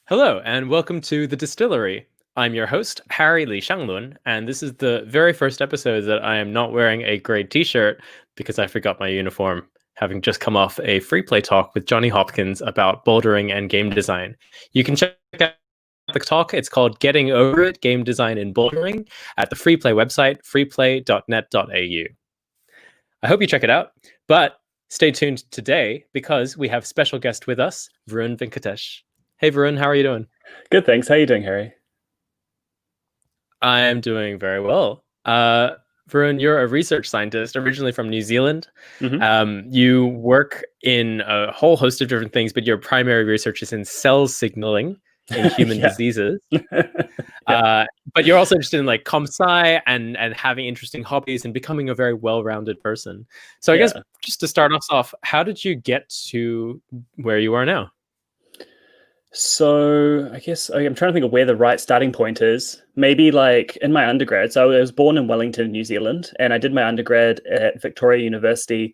Hello, and welcome to the Distillery. I'm your host, Harry Lee Shanglun, and this is the very first episode that I am not wearing a grey t-shirt because I forgot my uniform, having just come off a free play talk with Johnny Hopkins about bouldering and game design. You can check out the talk. It's called Getting Over It, Game Design in Bouldering at the free play website, freeplay.net.au. I hope you check it out, but stay tuned today because we have special guest with us, Varun Venkatesh. Hey, Varun, how are you doing? Good, thanks. How are you doing, Harry? I am doing very well. Varun, you're a research scientist originally from New Zealand. You work in a whole host of different things, but your primary research is in cell signaling in human diseases. But you're also interested in like comp-sci and having interesting hobbies and becoming a very well-rounded person. So I guess just to start us off, how did you get to where you are now? So I guess I'm trying to think of where the right starting point is. Maybe like in my undergrad. So I was born in Wellington, New Zealand, and I did my undergrad at Victoria University,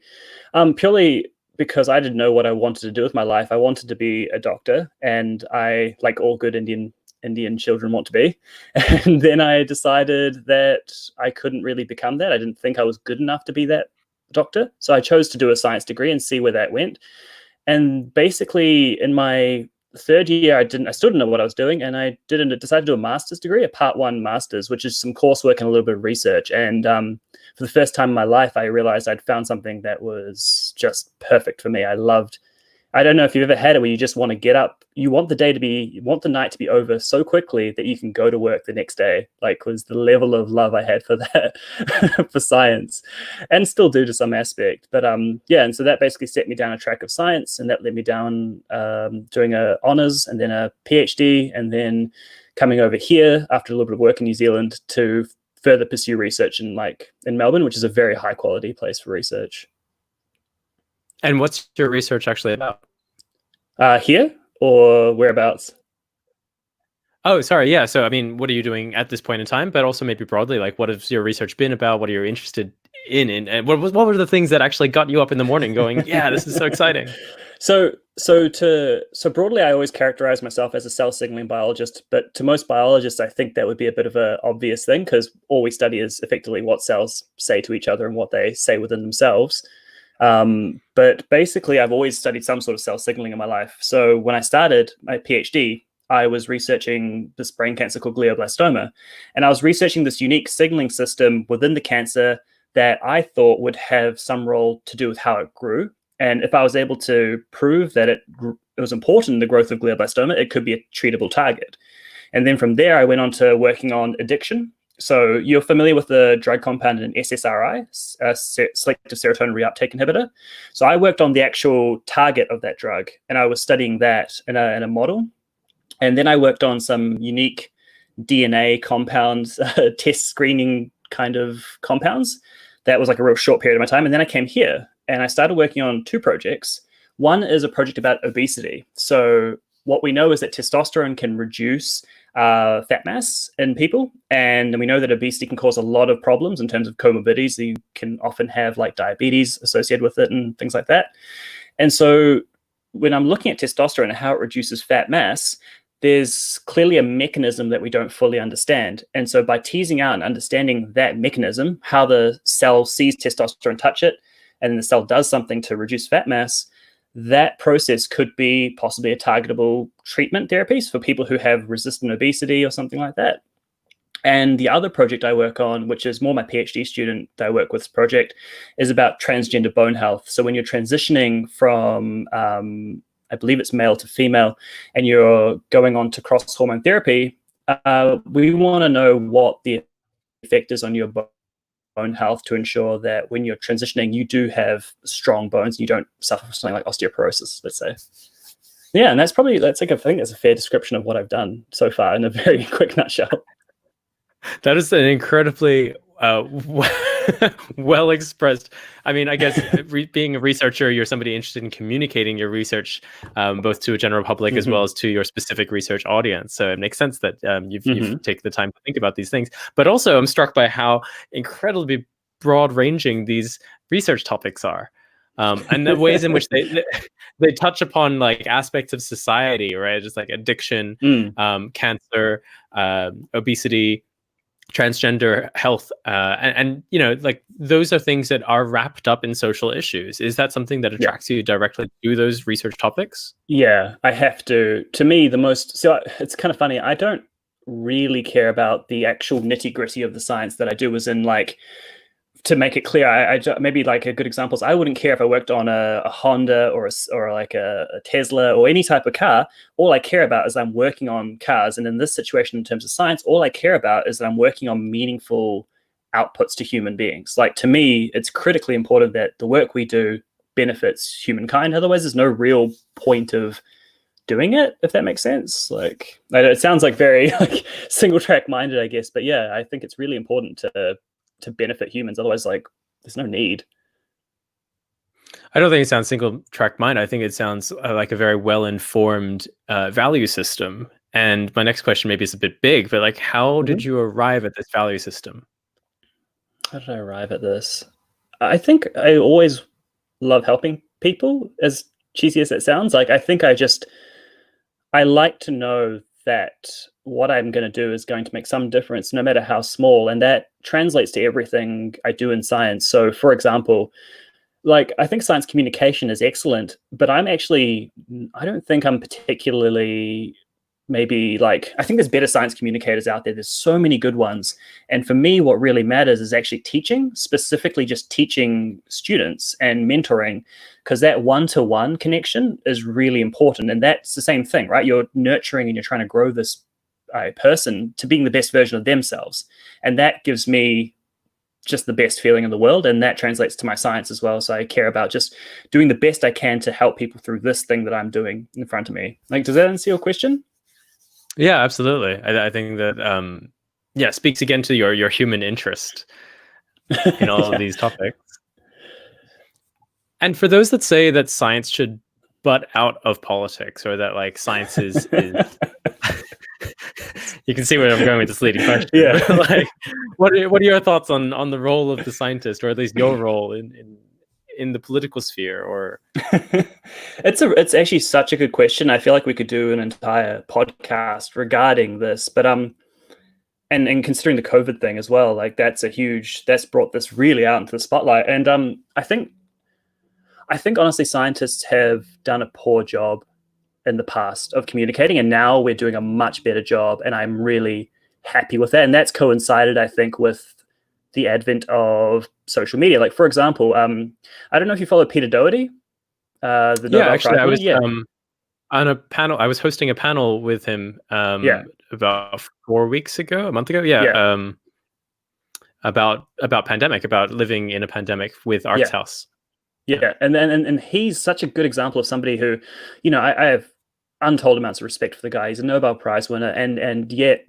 purely because I didn't know what I wanted to do with my life. I wanted to be a doctor, and I, like all good Indian children, want to be. And then I decided that I couldn't really become that. I didn't think I was good enough to be that doctor. So I chose to do a science degree and see where that went. And basically in my third year, I still didn't know what I was doing, and I decided to do a master's degree, a part one master's, which is some coursework and a little bit of research. And for the first time in my life, I realized I'd found something that was just perfect for me. I don't know if you've ever had it where you just want to get up, you want the night to be over so quickly that you can go to work the next day. Like, was the level of love I had for that, for science, and still do to some aspect. But and so that basically set me down a track of science, and that led me down doing a honors and then a PhD, and then coming over here after a little bit of work in New Zealand to further pursue research in Melbourne, which is a very high quality place for research. And what's your research actually about? Here or whereabouts? Oh, sorry. Yeah. So, I mean, what are you doing at this point in time? But also maybe broadly, like, what has your research been about? What are you interested in? And what were the things that actually got you up in the morning going, yeah, this is so exciting? So broadly, I always characterize myself as a cell signaling biologist, but to most biologists, I think that would be a bit of an obvious thing because all we study is effectively what cells say to each other and what they say within themselves. But basically, I've always studied some sort of cell signaling in my life. So when I started my PhD, I was researching this brain cancer called glioblastoma. And I was researching this unique signaling system within the cancer that I thought would have some role to do with how it grew. And if I was able to prove that it was important in the growth of glioblastoma, it could be a treatable target. And then from there, I went on to working on addiction. So you're familiar with the drug compound in SSRI, selective serotonin reuptake inhibitor. So I worked on the actual target of that drug, and I was studying that in a model. And then I worked on some unique DNA compounds, test screening kind of compounds. That was like a real short period of my time. And then I came here and I started working on two projects. One is a project about obesity. So what we know is that testosterone can reduce fat mass in people. And we know that obesity can cause a lot of problems in terms of comorbidities. You can often have like diabetes associated with it and things like that. And so when I'm looking at testosterone and how it reduces fat mass, there's clearly a mechanism that we don't fully understand. And so by teasing out and understanding that mechanism, how the cell sees testosterone touch it, and the cell does something to reduce fat mass, that process could be possibly a targetable treatment therapies for people who have resistant obesity or something like that. And the other project I work on, which is more my PhD student that I work with project, is about transgender bone health. So when you're transitioning from, I believe it's male to female, and you're going on to cross-hormone therapy, we want to know what the effect is on your bone health to ensure that when you're transitioning, you do have strong bones and you don't suffer from something like osteoporosis, let's say. Yeah, and I think that's a fair description of what I've done so far in a very quick nutshell. That is an incredibly well expressed. I mean, I guess being a researcher, you're somebody interested in communicating your research both to a general public as well as to your specific research audience. So it makes sense that you've taken the time to think about these things. But also, I'm struck by how incredibly broad-ranging these research topics are. And the ways in which they touch upon like aspects of society, right? Just like addiction, cancer, obesity, transgender health, and like those are things that are wrapped up in social issues. Is that something that attracts you directly to those research topics? Yeah, I have to. To me, it's kind of funny. I don't really care about the actual nitty gritty of the science that I do. As in, like, to make it clear, maybe like a good example is I wouldn't care if I worked on a Honda or like a Tesla or any type of car. All I care about is I'm working on cars. And in this situation, in terms of science, all I care about is that I'm working on meaningful outputs to human beings. Like, to me, it's critically important that the work we do benefits humankind. Otherwise, there's no real point of doing it, if that makes sense. Like, it sounds like very like single track minded, I guess. But yeah, I think it's really important to benefit humans. Otherwise, like, there's no need. I don't think it sounds single track mind. I think it sounds like a very well informed value system. And my next question maybe is a bit big, but like, how did you arrive at this value system? How did I arrive at this? I think I always love helping people, as cheesy as it sounds. Like, I think I like to know that what I'm going to do is going to make some difference, no matter how small. And that translates to everything I do in science. So, for example, like, I think science communication is excellent, but I don't think I'm particularly, I think there's better science communicators out there. There's so many good ones. And for me, what really matters is actually teaching, specifically just teaching students and mentoring, because that one-to-one connection is really important. And that's the same thing, right? You're nurturing and you're trying to grow this person to being the best version of themselves. And that gives me just the best feeling in the world. And that translates to my science as well. So I care about just doing the best I can to help people through this thing that I'm doing in front of me. Like, does that answer your question? Yeah, absolutely. I think that speaks again to your human interest in all of these topics. And for those that say that science should butt out of politics, or that like science is you can see where I'm going with this leading question. Yeah. Like, what are your thoughts on the role of the scientist, or at least your role in the political sphere? Or it's actually such a good question. I feel like we could do an entire podcast regarding this, but and considering the COVID thing as well, like that's brought this really out into the spotlight. And I think honestly, scientists have done a poor job in the past of communicating, and now we're doing a much better job, and I'm really happy with that. And that's coincided, I think, with the advent of social media. Like, for example, I don't know if you follow Peter Doherty, the Nobel Prize winner. I was on a panel. I was hosting a panel with him about 4 weeks ago, a month ago. About pandemic, about living in a pandemic with Arts House. Yeah, and he's such a good example of somebody who, I have untold amounts of respect for the guy. He's a Nobel Prize winner, and yet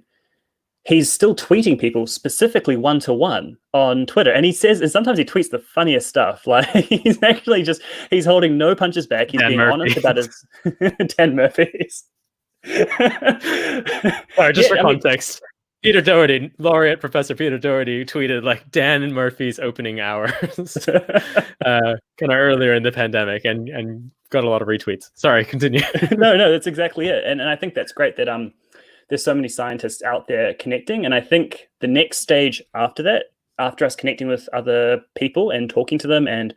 he's still tweeting people specifically one-to-one on Twitter. And sometimes he tweets the funniest stuff. Like, he's holding no punches back. He's being honest about his Dan Murphy's. All right, just for context. Peter Doherty, laureate Professor Peter Doherty, tweeted like Dan Murphy's opening hours kind of earlier in the pandemic, and got a lot of retweets. Sorry, continue. No, that's exactly it. And I think that's great that there's so many scientists out there connecting. And I think the next stage after that, after us connecting with other people and talking to them and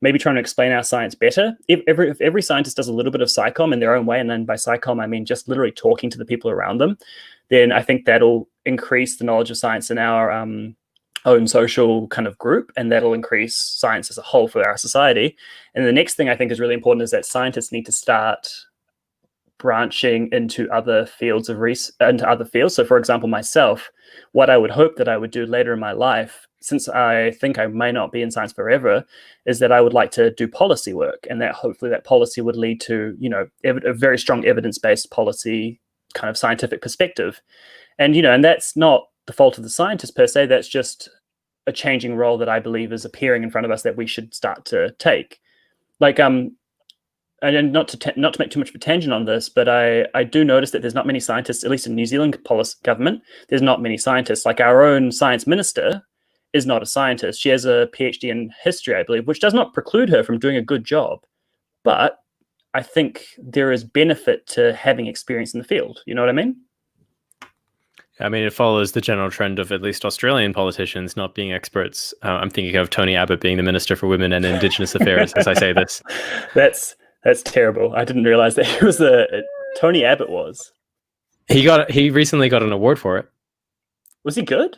maybe trying to explain our science better, if every scientist does a little bit of psychom in their own way, and then by psychom I mean just literally talking to the people around them, then I think that'll increase the knowledge of science in our own social kind of group, and that'll increase science as a whole for our society. And the next thing I think is really important is that scientists need to start branching into other fields of research, So, for example, myself, what I would hope that I would do later in my life, since I think I may not be in science forever, is that I would like to do policy work, and that hopefully that policy would lead to, a very strong evidence-based policy kind of scientific perspective. And, and that's not the fault of the scientist per se. That's just a changing role that I believe is appearing in front of us that we should start to take. Like, and not to make too much of a tangent on this, but I do notice that there's not many scientists, at least in New Zealand government, there's not many scientists. Like, our own science minister is not a scientist. She has a PhD in history, I believe, which does not preclude her from doing a good job. But I think there is benefit to having experience in the field. You know what I mean? I mean, it follows the general trend of at least Australian politicians not being experts. I'm thinking of Tony Abbott being the Minister for Women and Indigenous Affairs as I say this. That's terrible. I didn't realize that he was Tony Abbott was. He recently got an award for it. Was he good?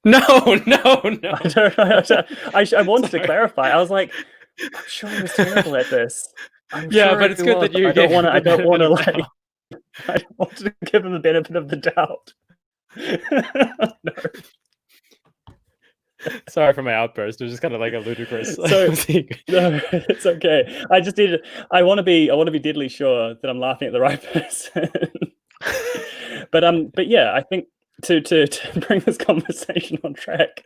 No. I don't know. I wanted to clarify. I was like, I'm sure he was terrible at this. But it's good that you. I don't want to give him the benefit of the doubt. No. Sorry for my outburst. It was just kind of like a ludicrous. No, it's okay. I want to be deadly sure that I'm laughing at the right person. But yeah, I think to bring this conversation on track,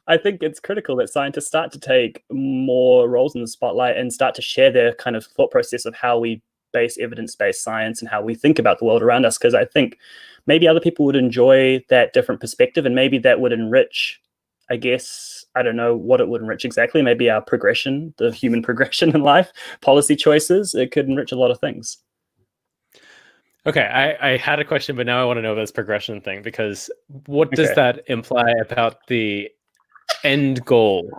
I think it's critical that scientists start to take more roles in the spotlight and start to share their kind of thought process of how we base evidence-based science and how we think about the world around us. Because I think maybe other people would enjoy that different perspective, and maybe that would enrich, I guess, I don't know what it would enrich exactly. Maybe our progression, the human progression in life, policy choices. It could enrich a lot of things. Okay, I had a question, but now I want to know this progression thing, because what does that imply about the end goal?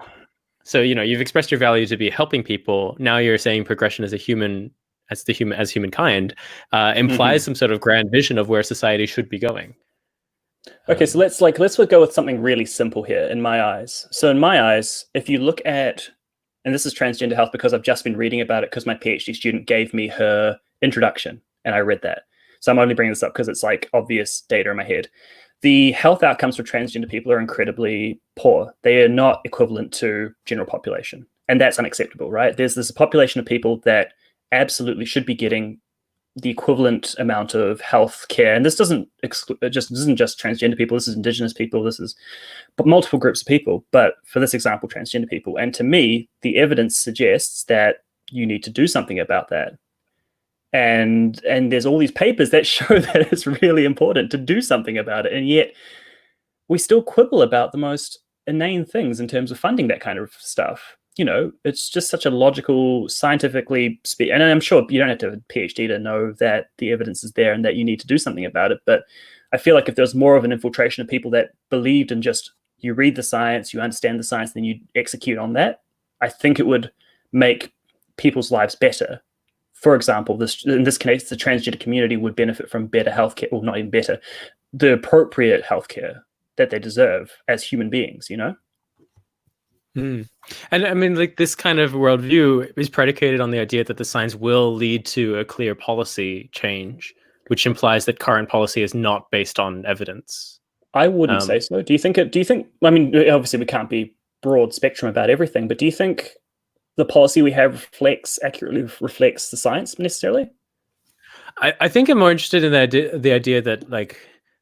So, you've expressed your value to be helping people. Now you're saying progression as humankind implies some sort of grand vision of where society should be going. Okay, so let's go with something really simple here in my eyes. So in my eyes, if you look at, and this is transgender health because I've just been reading about it because my PhD student gave me her introduction and I read that. So I'm only bringing this up because it's like obvious data in my head. The health outcomes for transgender people are incredibly poor. They are not equivalent to general population. And that's unacceptable, right? There's this population of people that absolutely should be getting the equivalent amount of health care. And this isn't just transgender people. This is Indigenous people. This is multiple groups of people. But for this example, transgender people. And to me, the evidence suggests that you need to do something about that. And there's all these papers that show that it's really important to do something about it. And yet we still quibble about the most inane things in terms of funding that kind of stuff. It's just such a logical, scientifically and I'm sure you don't have to have a PhD to know that the evidence is there and that you need to do something about it. But I feel like if there's more of an infiltration of people that believed in just, you read the science, you understand the science, then you execute on that, I think it would make people's lives better. For example, in this case, the transgender community would benefit from better healthcare, or not even better, the appropriate healthcare that they deserve as human beings, And I mean, like, this kind of worldview is predicated on the idea that the science will lead to a clear policy change, which implies that current policy is not based on evidence. I wouldn't say so. Do you think, I mean, obviously we can't be broad spectrum about everything, but do you think the policy we have accurately reflects the science necessarily? I think I'm more interested in the idea that, like,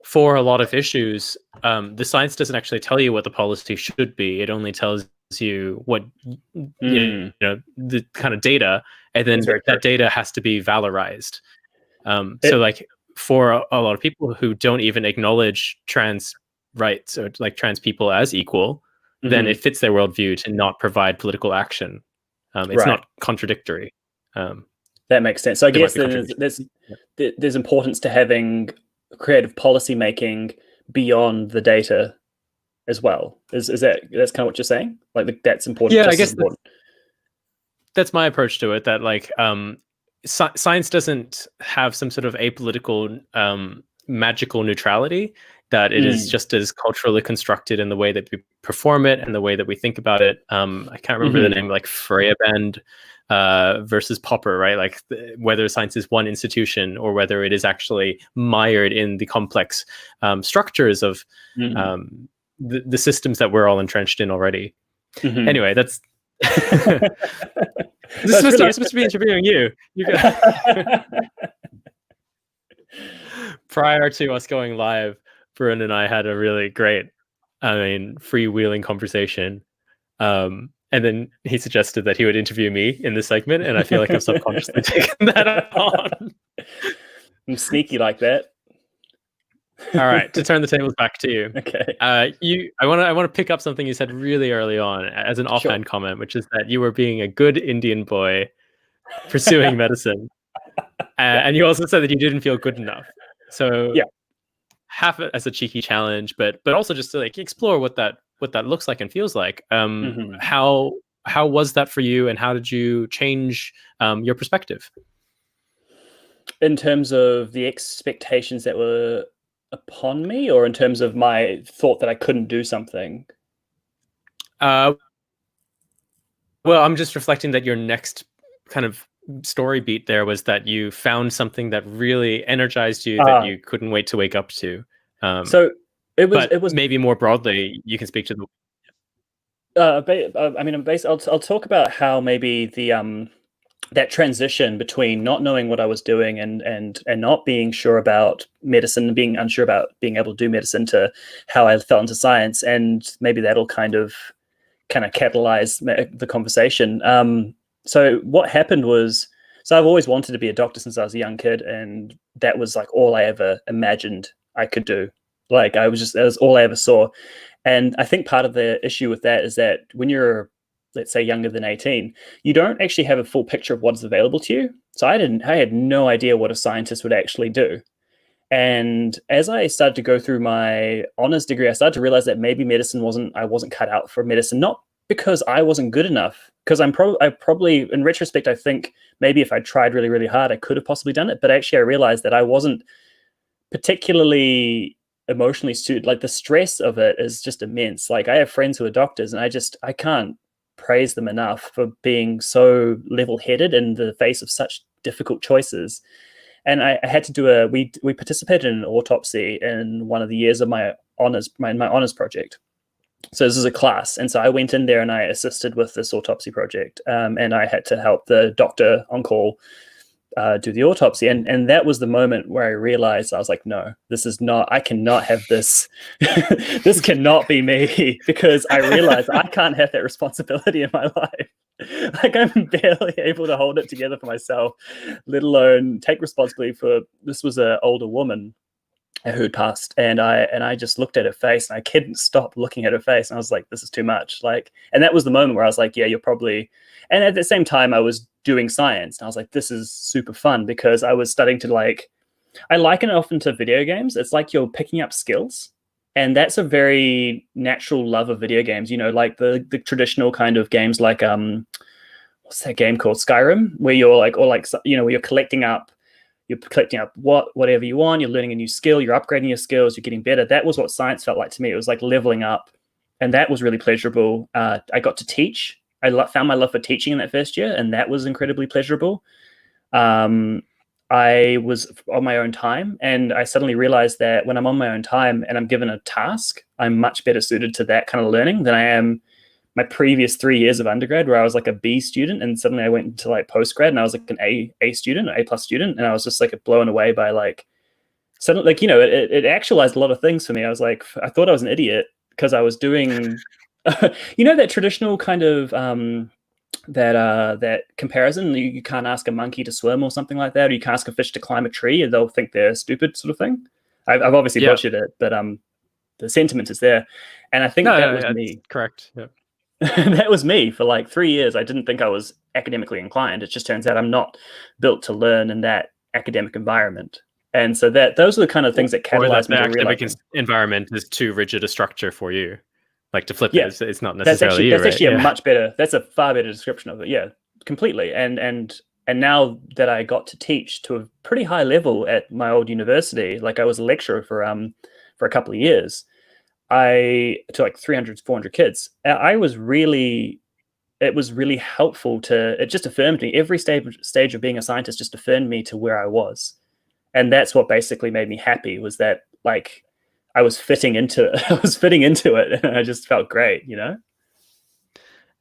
for a lot of issues, the science doesn't actually tell you what the policy should be. It only tells you what the kind of data, and then that data has to be valorized. So, like, for a lot of people who don't even acknowledge trans rights or like trans people as equal, then it fits their worldview to not provide political action. It's not contradictory. That makes sense. So I guess there's importance to having creative policy making beyond the data as well. That's kind of what you're saying? Like, that's important. Yeah, I guess that's my approach to it. That, like, science doesn't have some sort of apolitical magical neutrality. That it is just as culturally constructed in the way that we perform it and the way that we think about it. I can't remember the name, like Freya Band versus Popper, right? Like, whether science is one institution or whether it is actually mired in the complex structures of the systems that we're all entrenched in already. Anyway, that's I'm supposed to be interviewing you. Prior to us going live, Varun and I had a really great, freewheeling conversation. And then he suggested that he would interview me in this segment, and I feel like I've subconsciously taken that on. I'm sneaky like that. All right, to turn the tables back to you. Okay. I want to pick up something you said really early on as an Sure. offhand comment, which is that you were being a good Indian boy pursuing medicine, and you also said that you didn't feel good enough. So Yeah. half it as a cheeky challenge, but also just to like explore what that looks like and feels like. hmm How was that for you, and how did you change your perspective? In terms of the expectations that were upon me, or in terms of my thought that I couldn't do something? Uh, well, I'm just reflecting that your next kind of story beat there was that you found something that really energized you that Uh, you couldn't wait to wake up to. Um, so it but was maybe more broadly, you can speak to the. I mean, I'll talk about how maybe the that transition between not knowing what I was doing and not being sure about medicine and being unsure about being able to do medicine to how I fell into science, and maybe that'll kind of catalyze the conversation. So what happened was, so I've always wanted to be a doctor since I was a young kid, and that was like all I ever imagined I could do. Like that was all I ever saw. And I think part of the issue with that is that when you're, let's say, younger than 18, you don't actually have a full picture of what's available to you. So I had no idea what a scientist would actually do. And as I started to go through my honors degree, I started to realize that maybe I wasn't cut out for medicine, not because I wasn't good enough. Because I probably, in retrospect, I think maybe if I tried really, really hard, I could have possibly done it. But actually, I realized that I wasn't particularly emotionally suited. Like the stress of it is just immense. Like I have friends who are doctors, and I can't praise them enough for being so level-headed in the face of such difficult choices. And I had to do we participated in an autopsy in one of the years of my honors project. So this is a class, and so I went in there and I assisted with this autopsy project, and I had to help the doctor on call do the autopsy, and that was the moment where I realized, I was like, no, this is not, I cannot have this. This cannot be me, because I realized I can't have that responsibility in my life. Like I'm barely able to hold it together for myself, let alone take responsibility for, this was an older woman who'd passed, and I just looked at her face, and I couldn't stop looking at her face, and I was like, this is too much. Like, and that was the moment where I was like, yeah, you're probably. And at the same time I was doing science, and I was like, this is super fun, because I was starting to like, I liken it often to video games. It's like you're picking up skills, and that's a very natural love of video games, you know, like the traditional kind of games, like what's that game called, Skyrim, where you're like, or like, you know, where you're collecting up whatever you want, you're learning a new skill, you're upgrading your skills, you're getting better. That was what science felt like to me. It was like leveling up, and that was really pleasurable. I got to teach. Found my love for teaching in that first year, and that was incredibly pleasurable. I was on my own time, and I suddenly realized that when I'm on my own time and I'm given a task, I'm much better suited to that kind of learning than I am my previous 3 years of undergrad, where I was like a B student, and suddenly I went into like postgrad and I was like an A student, an A+ student, and I was just like blown away by like suddenly, like, you know, it actualized a lot of things for me. I was like, I thought I was an idiot because I was doing, you know, that traditional kind of that comparison. You can't ask a monkey to swim or something like that, or you can't ask a fish to climb a tree, and they'll think they're stupid, sort of thing. I've obviously Yeah. butchered it, but the sentiment is there, and I think No, that was that's me. correct. Yeah. That was me for like 3 years. I didn't think I was academically inclined. It just turns out I'm not built to learn in that academic environment. And so those are the kind of things that Or that catalyzed me the to academic realize. environment is too rigid a structure for you. Like to flip it, Yeah, it's not necessarily you, that's right? actually Yeah. that's a far better description of it. Yeah, completely. And now that I got to teach to a pretty high level at my old university, like I was a lecturer for a couple of years, to like 300, 400 kids. It was really helpful it just affirmed me. Every stage of being a scientist just affirmed me to where I was. And that's what basically made me happy, was that like I was fitting into it. I was fitting into it, and I just felt great, you know?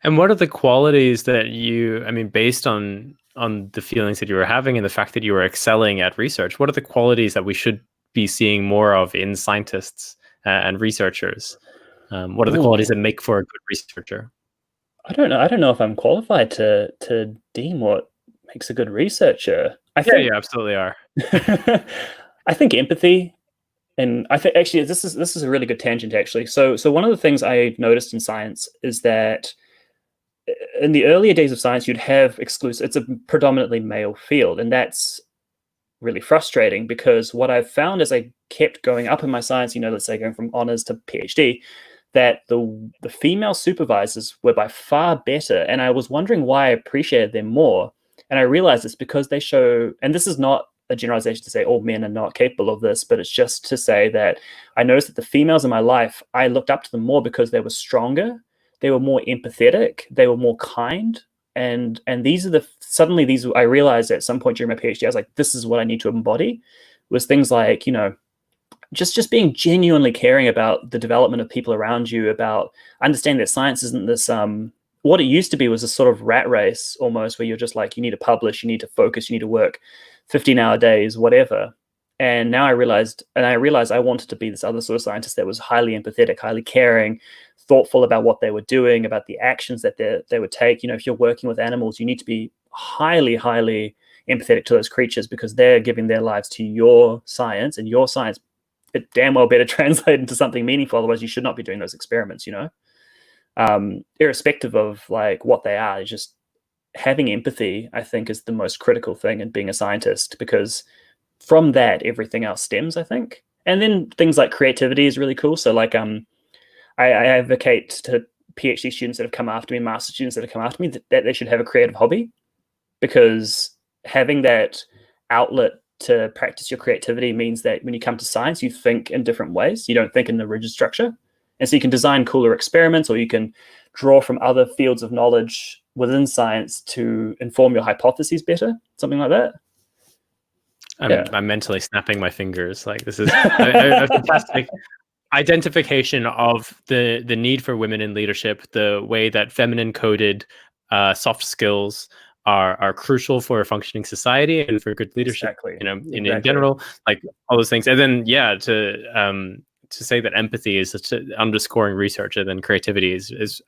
And what are the qualities that I mean, based on the feelings that you were having and the fact that you were excelling at research, what are the qualities that we should be seeing more of in scientists and researchers? What are the qualities Ooh, that make for a good researcher? I don't know. I don't know if I'm qualified to deem what makes a good researcher. I Yeah, think you absolutely are. I think empathy And I think actually this is a really good tangent actually. So one of the things I noticed in science is that in the earlier days of science, you'd have exclusive. It's a predominantly male field, and that's really frustrating because what I've found as I kept going up in my science, let's say going from honors to PhD, that the female supervisors were by far better, and I was wondering why I appreciated them more. And I realized it's because they show, and this is not a generalization to say all men are not capable of this, but it's just to say that I noticed that the females in my life, I looked up to them more because they were stronger, they were more empathetic, they were more kind. And these are suddenly these I realized at some point during my PhD, I was like, this is what I need to embody, was things like, just being genuinely caring about the development of people around you, about understanding that science isn't this what it used to be was a sort of rat race almost, where you're just like, you need to publish, you need to focus, you need to work 15-hour days, whatever. And now I realized I wanted to be this other sort of scientist that was highly empathetic, highly caring, thoughtful about what they were doing, about the actions that they would take. If you're working with animals, you need to be highly, highly empathetic to those creatures because they're giving their lives to your science, and your science, it damn well better translate into something meaningful. Otherwise, you should not be doing those experiments, irrespective of like what they are. It's just having empathy, I think, is the most critical thing in being a scientist, because from that, everything else stems, I think. And then things like creativity is really cool. So like, I advocate to PhD students that have come after me, master students that have come after me, that they should have a creative hobby, because having that outlet to practice your creativity means that when you come to science, you think in different ways. You don't think in a rigid structure. And so you can design cooler experiments, or you can draw from other fields of knowledge within science to inform your hypotheses better, something like that. I'm mentally snapping my fingers. Like, this is a fantastic identification of the need for women in leadership, the way that feminine coded soft skills are crucial for a functioning society and for good leadership. Exactly. In general, like all those things. And then to say that empathy is underscoring research, and then creativity is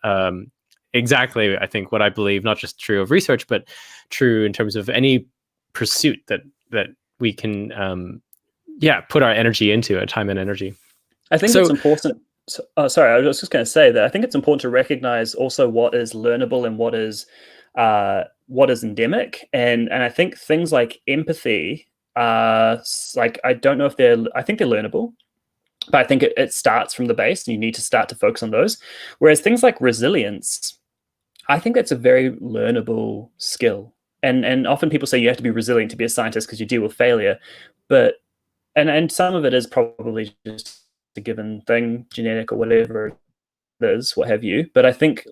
exactly, I think, what I believe, not just true of research, but true in terms of any pursuit that we can put our energy into, time and energy. I think it's important. Sorry, I was just going to say that I think it's important to recognize also what is learnable and what is endemic, and I think things like empathy, like I don't know if I think they're learnable, but I think it starts from the base, and you need to start to focus on those. Whereas things like resilience, I think that's a very learnable skill. And often people say you have to be resilient to be a scientist because you deal with failure, but and some of it is probably just a given thing, genetic or whatever it is, what have you. But I think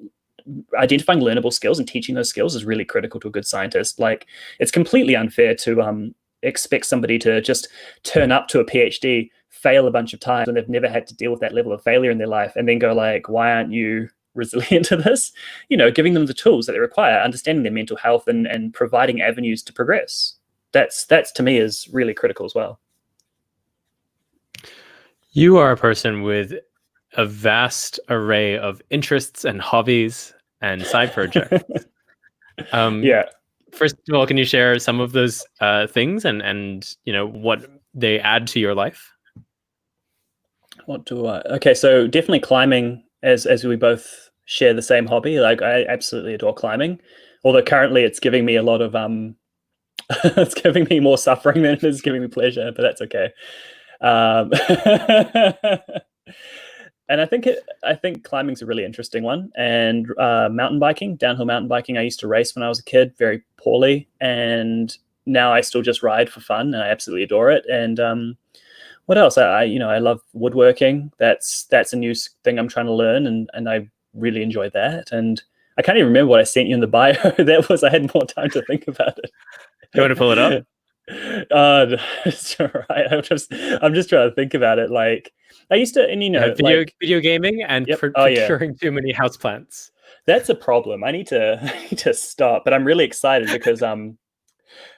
identifying learnable skills and teaching those skills is really critical to a good scientist. Like, it's completely unfair to expect somebody to just turn up to a PhD, fail a bunch of times, and they've never had to deal with that level of failure in their life, and then go like, why aren't you resilient to this? Giving them the tools that they require, understanding their mental health, and providing avenues to progress. That's to me is really critical as well. You are a person with a vast array of interests and hobbies and side projects. Yeah. First of all, can you share some of those things and what they add to your life? Okay, so definitely climbing, as we both share the same hobby. Like, I absolutely adore climbing, although currently it's giving me a lot of it's giving me more suffering than it is giving me pleasure, but that's okay. And I think climbing's a really interesting one. And mountain biking, downhill mountain biking, I used to race when I was a kid, very poorly, and now I still just ride for fun, and I absolutely adore it. And what else? I love woodworking. That's a new thing I'm trying to learn, and I really enjoy that. And I can't even remember what I sent you in the bio. That was, I had more time to think about it. You want to pull it up? It's all right. I'm just trying to think about it. Like, I used to, and video gaming and procuring too many houseplants. That's a problem. I need to stop. But I'm really excited because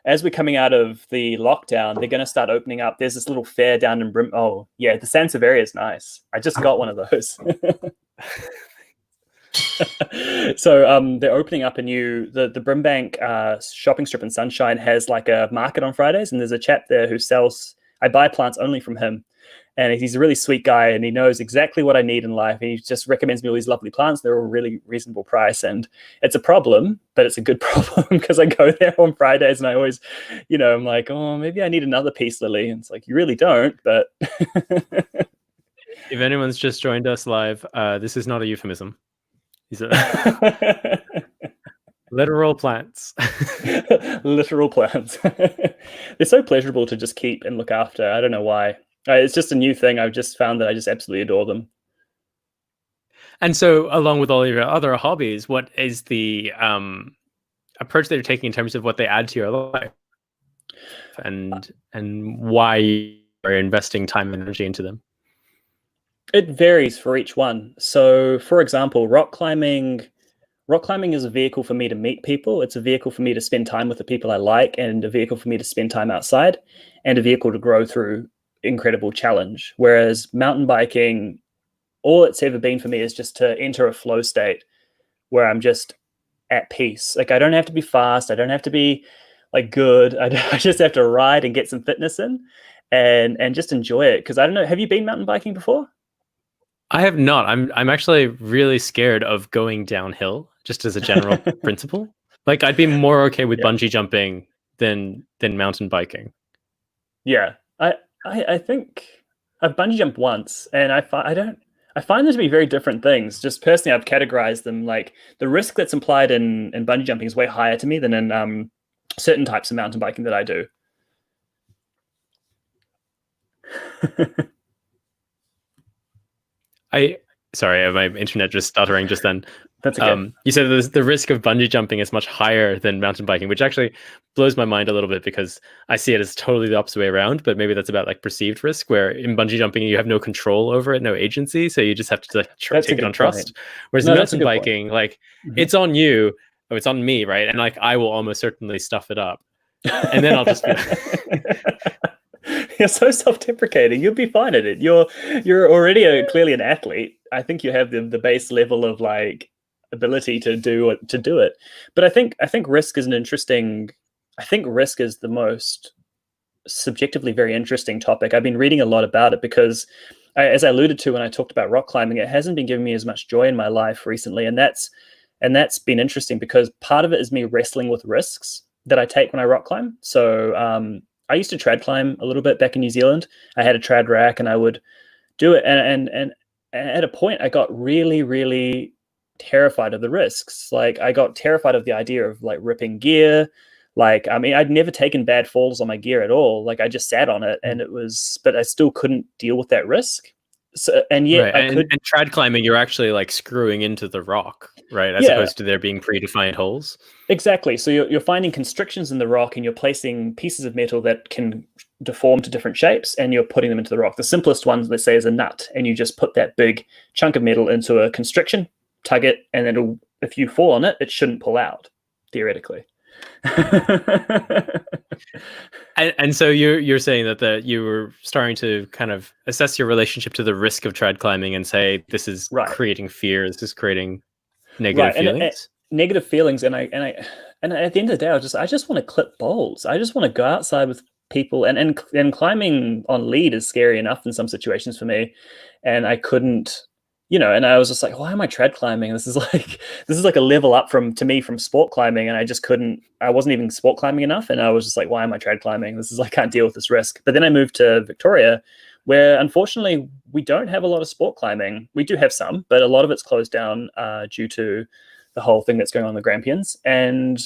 as we're coming out of the lockdown, they're going to start opening up. There's this little fair down in Brim. Oh yeah, the Sansevieria is nice. I just got one of those. So they're opening up a new, the Brimbank shopping strip in Sunshine has like a market on Fridays, and there's a chap there who sells, I buy plants only from him, And he's a really sweet guy, and he knows exactly what I need in life. And he just recommends me all these lovely plants. They're all really reasonable price, and it's a problem, but it's a good problem because I go there on Fridays, and I always, I'm like, oh, maybe I need another peace lily. And it's like, you really don't, but. If anyone's just joined us live, this is not a euphemism. These are literal plants. Literal plants. They're so pleasurable to just keep and look after. I don't know why. It's just a new thing. I've just found that I just absolutely adore them. And so, along with all your other hobbies, what is the approach that you're taking in terms of what they add to your life, and why you are investing time and energy into them? It varies for each one. So, for example, rock climbing is a vehicle for me to meet people. It's a vehicle for me to spend time with the people I like, and a vehicle for me to spend time outside, and a vehicle to grow through incredible challenge. Whereas mountain biking, all it's ever been for me is just to enter a flow state where I'm just at peace. Like, I don't have to be fast. I don't have to be like good. I just have to ride and get some fitness in, and just enjoy it. Because I don't know, have you been mountain biking before? I have not. I'm actually really scared of going downhill, just as a general principle. Like, I'd be more okay with bungee jumping than mountain biking. Yeah, I think I've bungee jumped once, and I find them to be very different things. Just personally, I've categorized them like the risk that's implied in bungee jumping is way higher to me than in certain types of mountain biking that I do. Sorry, my internet just stuttering just then. That's okay. You said the risk of bungee jumping is much higher than mountain biking, which actually blows my mind a little bit, because I see it as totally the opposite way around. But maybe that's about like perceived risk, where in bungee jumping you have no control over it, no agency, so you just have to like take it on trust. Whereas in mountain biking, like it's on you, or it's on me, right? And like I will almost certainly stuff it up, and then I'll just be You're so self-deprecating. You'll be fine at it. You're already clearly an athlete. I think you have the base level of like ability to do it. But I think risk is risk is the most subjectively very interesting topic. I've been reading a lot about it because, as I alluded to when I talked about rock climbing, it hasn't been giving me as much joy in my life recently, and that's been interesting because part of it is me wrestling with risks that I take when I rock climb. So I used to trad climb a little bit back in New Zealand. I had a trad rack and I would do it. And at a point I got really, really terrified of the risks. Like, I got terrified of the idea of like ripping gear. Like, I mean, I'd never taken bad falls on my gear at all. Like, I just sat on it but I still couldn't deal with that risk. So, and yet right. And trad climbing, you're actually like screwing into the rock, right? As opposed to there being predefined holes. Exactly. So you're finding constrictions in the rock, and you're placing pieces of metal that can deform to different shapes, and you're putting them into the rock. The simplest one, let's say, is a nut, and you just put that big chunk of metal into a constriction, tug it, and then if you fall on it, it shouldn't pull out, theoretically. And so you're saying that you were starting to kind of assess your relationship to the risk of trad climbing and say, this is creating fear, this is creating negative feelings. Negative feelings, and at the end of the day, I just want to clip bowls. I just want to go outside with people, and climbing on lead is scary enough in some situations for me, and I couldn't. And I was just like, why am I trad climbing? This is like a level up from sport climbing. And I wasn't even sport climbing enough. And I was just like, why am I trad climbing? I can't deal with this risk. But then I moved to Victoria, where unfortunately we don't have a lot of sport climbing. We do have some, but a lot of it's closed down due to the whole thing that's going on in the Grampians. And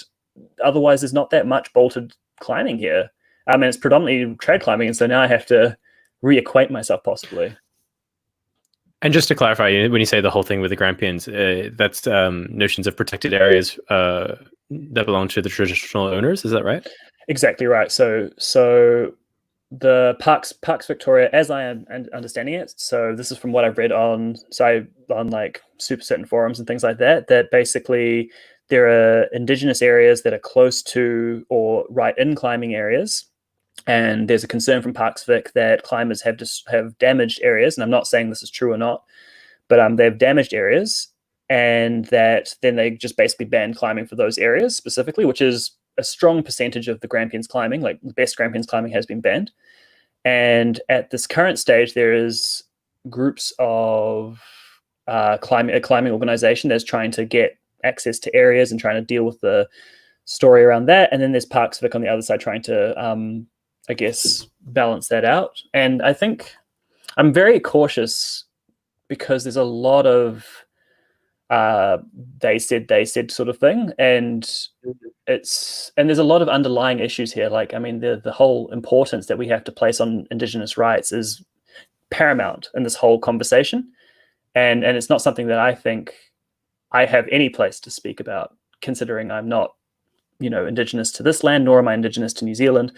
otherwise there's not that much bolted climbing here. I mean, it's predominantly trad climbing. And so now I have to reacquaint myself possibly. And just to clarify, when you say the whole thing with the Grampians, that's notions of protected areas that belong to the traditional owners. Is that right? Exactly right. So the Parks Victoria, as I am understanding it, so this is from what I've read on like super certain forums and things like that, that basically there are indigenous areas that are close to or right in climbing areas. And there's a concern from Parks Vic that climbers have damaged areas, and I'm not saying this is true or not, but they've damaged areas, and that then they just basically ban climbing for those areas specifically, which is a strong percentage of the Grampians climbing. Like, the best Grampians climbing has been banned, And at this current stage, there is groups of a climbing organization that's trying to get access to areas and trying to deal with the story around that. And then there's Parks Vic on the other side trying to, I guess, balance that out. And I think I'm very cautious because there's a lot of they said sort of thing, and there's a lot of underlying issues here. Like, I mean, the whole importance that we have to place on Indigenous rights is paramount in this whole conversation, and it's not something that I think I have any place to speak about, considering I'm not, Indigenous to this land, nor am I Indigenous to New Zealand.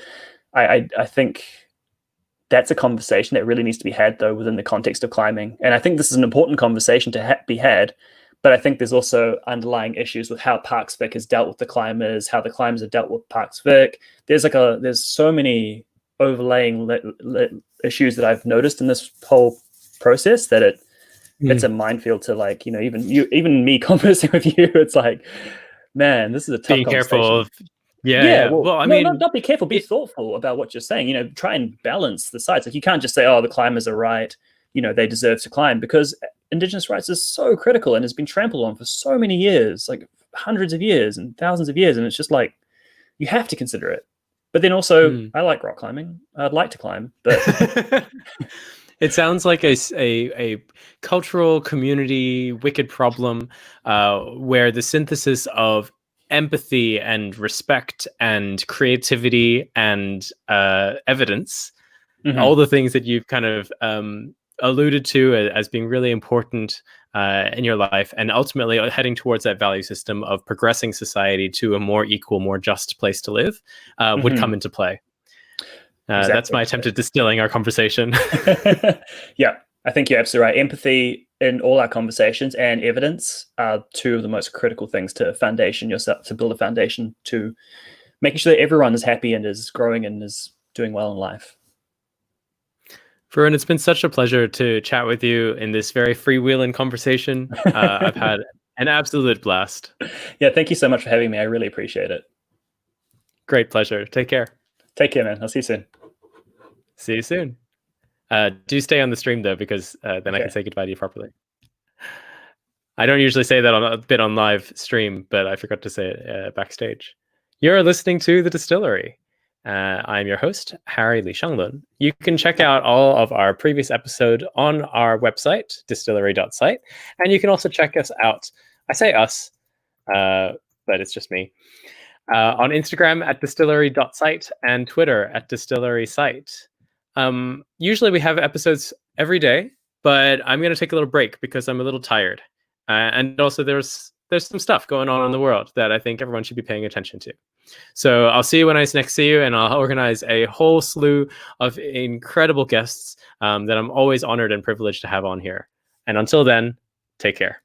I think that's a conversation that really needs to be had, though, within the context of climbing. And I think this is an important conversation to be had, but I think there's also underlying issues with how Parks Vic has dealt with the climbers, how the climbers have dealt with Parks Vic. There's so many overlaying issues that I've noticed in this whole process that it's a minefield to, like, even me conversing with you, it's like, man, this is a tough Being conversation. careful of well, I mean, not be careful, be thoughtful about what you're saying. Try and balance the sides. Like, you can't just say, oh, the climbers are right, they deserve to climb, because Indigenous rights is so critical and has been trampled on for so many years, like hundreds of years and thousands of years, and it's just like, you have to consider it. But then also, I like rock climbing. I'd like to climb, but it sounds like a cultural community wicked problem, where the synthesis of empathy and respect and creativity and evidence, all the things that you've kind of alluded to as being really important in your life, and ultimately heading towards that value system of progressing society to a more equal, more just place to live, would come into play. Exactly. That's my attempt at distilling our conversation. Yeah, I think you're absolutely right. Empathy in all our conversations and evidence are two of the most critical things to build a foundation to making sure that everyone is happy and is growing and is doing well in life. Varun, it's been such a pleasure to chat with you in this very freewheeling conversation. I've had an absolute blast. Yeah, thank you so much for having me. I really appreciate it. Great pleasure. Take care. Take care, man. I'll see you soon. See you soon. Do stay on the stream, though, because then I can say goodbye to you properly. I don't usually say that on live stream, but I forgot to say it backstage. You're listening to The Distillery. I'm your host, Harry Lee Shanglun. You can check out all of our previous episode on our website, distillery.site, and you can also check us out. I say us, but it's just me. On Instagram at distillery.site and Twitter at distillery.site. Usually we have episodes every day, but I'm going to take a little break because I'm a little tired. And also there's some stuff going on in the world that I think everyone should be paying attention to. So I'll see you when I next see you, and I'll organize a whole slew of incredible guests that I'm always honored and privileged to have on here. And until then, take care.